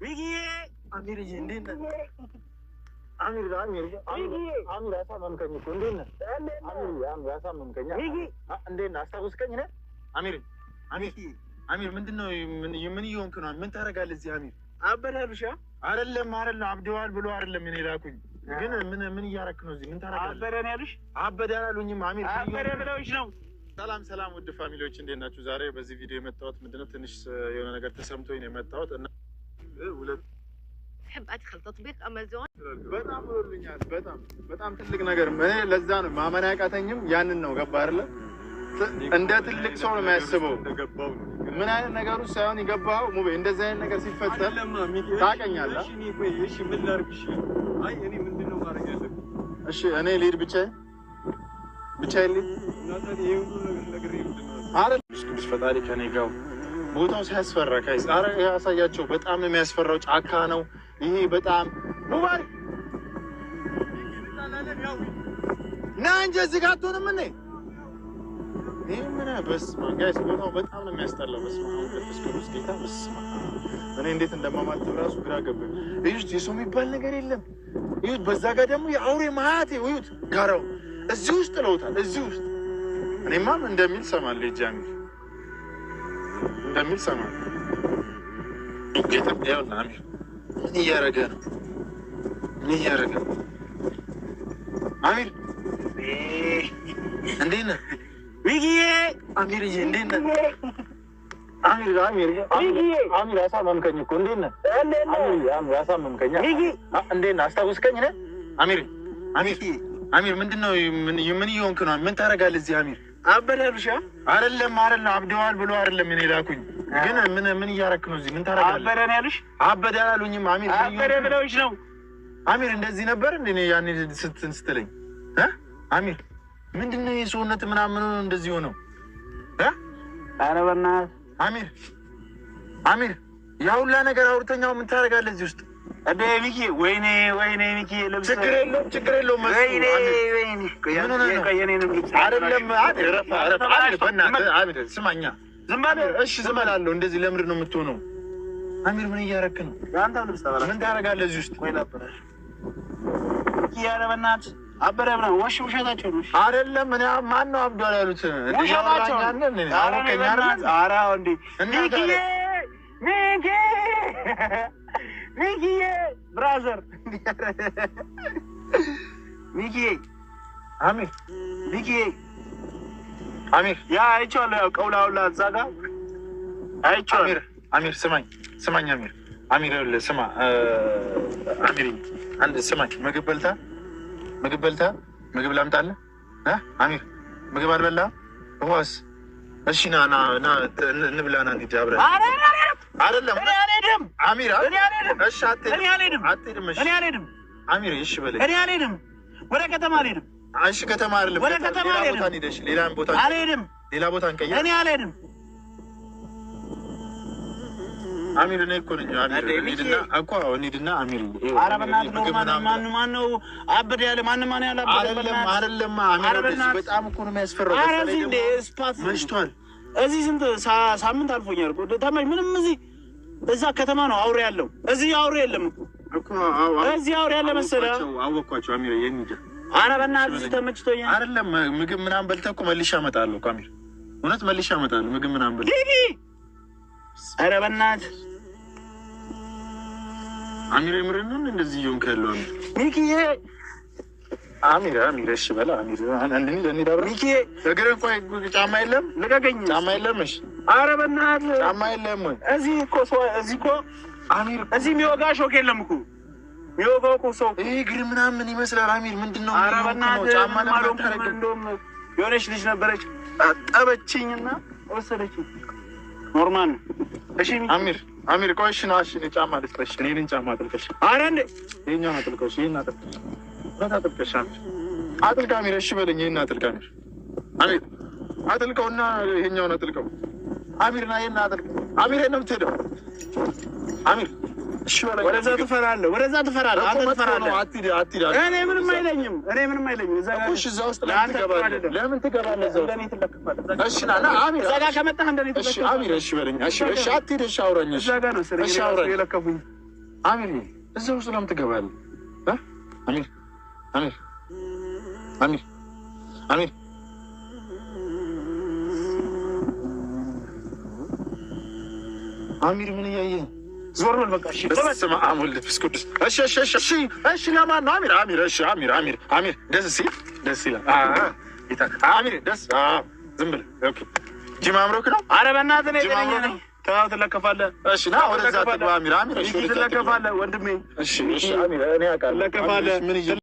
ሚኪዬ አሚር እንዴት ነህ? አሚር አሳመምከኝ እኮ እንዴት ነህ? አሚር አሳመምከኝ። እንዴት ነህ? አስታውስከኝ ነህ? አሚር ምንድን ነው? ምን እየሆንክ ነው? ምን ታደርጋለህ እዚህ? አሚር አበዳሉሻ አይደለም አብደዋል ብሎ አይደለም እኔ ላኩኝ። ግን ምን እያደረክ ነው እዚህ? ምን ታደርጋለህ? አበደ ነው ያሉሽ? አበደ አላሉኝም። አሚር አበደ ብለውሽ ነው? ሰላም ውድ ፋሚሊዎች እንዴት ናችሁ? ዛሬ በዚህ ቪዲዮ የመጣሁት ምንድነው ትንሽ የሆነ ነገር ተሰምቶኝ ነው የመጣሁት እና تحب ادخل تطبيق امازون በጣም ብሎልኛል። በጣም ትልቅ ነገር እኔ ለዛ ነው ማመን ያቃተኝም። ያንን ነው ገባ አይደለ? እንደ ትልቅ ሰው ነው የሚያስበው። ምን አይነት ነገር ውስጥ ሳይሆን የገባው ሙቤ እንደዚህ አይነት ነገር ሲፈጠር ታውቀኛለህ። እሺ ምን ላድርግሽ? አይ እኔ ምንድነው ማድረግ ያለብኝ? እሺ እኔ ልሂድ ብቻዬን ልሂድ ቅዱስ ፈጣሪ ከኔ ጋር ቦታው ሲያስፈራ ካይስ አረ ያሳያቸው። በጣም ነው የሚያስፈራው። ጫካ ነው ይሄ በጣም ሙባረክ ና እንጂ እዚህ ጋር አትሆንም። ይሄ ምን በስመ አብ ጋይስ ቦታው በጣም ነው የሚያስጠላው። በስመ አብ ቅዱስ ቅዱስ ጌታ በስመ አብ እኔ እንዴት እንደማማትብ ራሱ ግራ ገባኝ። እዩት የሰው የሚባል ነገር የለም። እዩት በዛ ጋር ደግሞ የአውሬ ማህት እዩት ጋራው እዚህ ውስጥ ለውታል። እዚህ ውስጥ እኔማም እንደሚል ሰማለሁ ጃሚ እንደሚል ሰማለሁ። ጌታ ያውና አሚር ምን እያደረገ ነው? አሚር እንዴት ነህ? ሚኪዬ አሚር እንዴት ነህ? አሚር አሳመምከኝ እኮ እንዴት ነህ? አሚር አሳመምከኝ። እንዴት ነህ? አስታውስከኝ ነህ? አሚር ምንድን ነው? ምን እየሆንክ ነው? ምን ታደርጋለህ እዚህ? አሚር አበዳሉሻ አይደለም አብደዋል ብሎ አይደለም እኔ ላኩኝ። ግን ምን እያደረክ ነው እዚህ? ምን ታደርጋለህ? አበደ ነው ያሉሽ? አበደ አላሉኝም። አሚር አበደ ብለውሽ ነው? አሚር እንደዚህ ነበር እንዴ ያኔ ስትለኝ? አሚር ምንድን ነው የሰውነት ምናምን እንደዚህ ሆነው? ኧረ በእናትህ አሚር ያ ሁላ ነገር አውርተኛው ምን ታደርጋለህ እዚህ ውስጥ? እንደ ሚኪ ወይኔ ሚኪ ልብስ ችግር የለውም ወይኔ የኔንም ልብስ አይደለም አሚር ስማኛ ዝም በላለሁ። እንደዚህ ለምንድን ነው የምትሆነው? አሚር ምን እያደረክ ነው? የአንተም ልብስ ተበላ። ምን ታደርጋለህ እዚህ ውስጥ? ቆይ ነበረሽ ኧረ በእናትህ አበረ ብለው ውሸታቸው ነው። አይደለም እኔ ማነው አብዷል ያሉት? ውሸታቸው ኧረ እንዴ ሚኪዬ ብራዘር ሚኪዬ አሚር ያ አይቼዋለሁ። ያው ቀውላውላ እዛ ጋር አይቼዋለሁ። አሚር ስማኝ አሚር ስማ አሚር አንድ ስማኝ። ምግብ በልታ ምግብ ላምጣልህ? አሚር ምግብ አልበላህም? ዋስ እሺ ና እንብላ ና እንሂድ አብረን። አይደለም አሚር እሺ አትሄድም። እሺ አሚር እሺ በለኝ። እኔ አልሄድም፣ ወደ ከተማ አልሄድም። እሺ ከተማ አይደለም ወደ ከተማ አልሄድም። ሌላ ቦታ አልሄድም። ሌላ ቦታ እንቀይር። እኔ አልሄድም። አሚር እኔ እኮ ነኝ። አሚር እንሂድና አሚር ኧረ በእናትህ ማነው አበደ ያለ? ማን ያለ አበደ? አይደለም አሚር በጣም እኮ ነው የሚያስፈራው። ኧረ እዚህ እንደ ስፓት መሽቷል። እዚህ ስንት ሳምንት አልፎኛል እኮ ተመኝ። ምንም እዛ ከተማ ነው አውሬ ያለው። እዚህ አውሬ የለም እኮ እዚህ አውሬ ያለ መሰለህ? አወኳቸው አሚር የእንሂድ። ኧረ በእናትህ እዚህ ተመችቶኛል። አይደለም ምግብ ምናምን በልተህ እኮ መልሼ አመጣለሁ እኮ አሚር፣ እውነት መልሼ አመጣለሁ ምግብ ምናምን በልተህ። ኧረ በእናትህ አሚር የምርህን ነው እንደዚህ እየሆንክ ያለው? አሚር ሚኪዬ አሚር እሺ በላ አሚር እንሂድ አብረን። ሚኪዬ እግርህ እንኳን ጫማ የለም? ልቀቀኝ። ጫማ የለም? እሺ ኧረ በእናትህ ጫማ የለም ወይ? እዚህ እኮ አሚር እዚህ የሚወጋ ሾክ የለም እኮ የሚወጋው እኮ ሰው ይሄ እግር ምናምን ይመስላል። አሚር ምንድን ነው? ኧረ በእናትህ ጫማ ለማታረግ እንደውም የሆነች ልጅ ነበረች አጠበችኝና ወሰደችኝ። ኖርማል ነው። እሺ አሚር ቆይ እሺ ና እሺ ጫማ ልጥለሽ። እኔን ጫማ አጥልቀሽ። ኧረ እንደ ይሄኛውን አጥልቀሽ። ይሄን አጥልቀሽ አጥልቀሽ አጥልቀ አሚር እሺ በለኝ። ይሄን አጥልቀ አሚር አጥልቀውና ይሄኛውን አጥልቀው። አሚርና ይሄን አጥልቀው። አሚር ነው የምትሄደው? አሚር እሺ በለኝ። ወደዛ ትፈራለህ። አንተ ትፈራለህ። አትሂድ። እኔ ምንም አይለኝም። እዛ ጋር እሺ፣ እዛ ውስጥ ለምን ትገባለህ? እንደኔ ትለክፋለህ። እሺ ና አሚር፣ እዛ ጋር ከመጣህ እንደኔ ትለክፋለህ። እሺ አሚር እሺ በለኝ። እሺ አትሂድ። እሺ አውራኝ። እዛ ጋር ነው የለከፉኝ። አሚር እዛው ውስጥ ለምን ትገባለህ? አሚር አሚር አሚር አሚር አሚር ምን እያየህ? ዞር በል በቃ። እሺ በስመ አብ ወወልድ ወመንፈስ ቅዱስ። እሺ እሺ እሺ እሺ እሺ ለማን ነው? አሚር አሚር እሺ አሚር አሚር አሚር ደስ ይላል። አሚር ደስ ዝም ብለህ ኦኬ። ጂማ አምሮክ ነው። ኧረ በእናትህ ነው የጠነኛ ነኝ። ተው ትለከፋለህ። እሺ ና ወደዛ ትግባ አሚር አሚር። እሺ ትለከፋለህ ወንድሜ። እሺ እሺ አሚር እኔ አውቃለሁ። ትለከፋለህ ምን